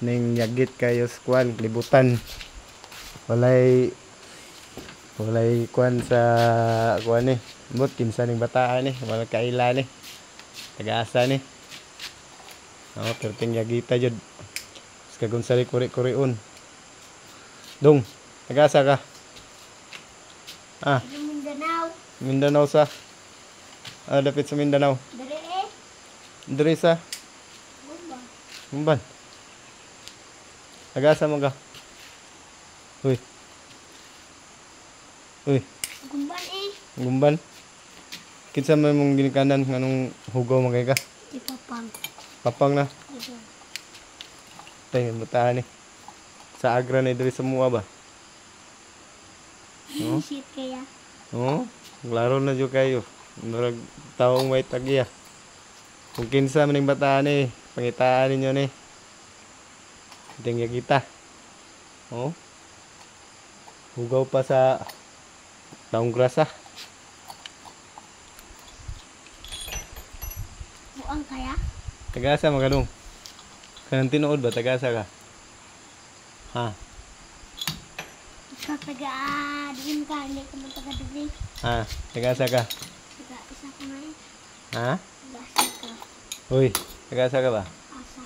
Ning yagit kayo sa kuan libutan. Walay kuan sa kuan ni. Mut kinsa ning bataan ni, wala kaila ni. Taga-asa ni. Perting yagita jud. Kagum sari kuri-kuriun. Dong, taga-asa ka? Mindanao. Mindanao sa. Dapit sa Mindanao. Diri sa Gumban. Taga-asa mo ka? Uy. Gumban. Kinsa man mong ginikanan nganong hugaw magay ka? Di papang. Papang na. Tay mutaan ni. Sa Agra na diri sa mua ba? No? Shit kaya. Oo. Klaro na jud kayo. Murag taong may tagya. Kung kinsa man ning bataan ni, pangitaan ninyo ni. Tingya kita. Oh. Hugaw pa sa taong grasa. Buang kaya? Taga-asa mo kanong? Kanang tinuod ba? Taga-asa ka? Ha? Ikaw taga-din ka, hindi ka man taga-diri. Ha? Taga-asa ka? Taga-isa ka na eh. Ha? Taga-asa ka. Uy, taga-asa ka ba? Asa.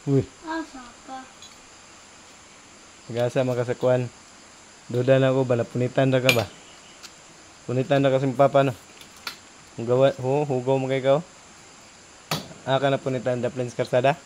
Uy, Asa ka. taga-asa makasakuan. Duda na ako ba? Napunitan na ka ba? Punitan na kasi papa no? Hugaw mo kay ka. Ka na punitan da Plains Karsada?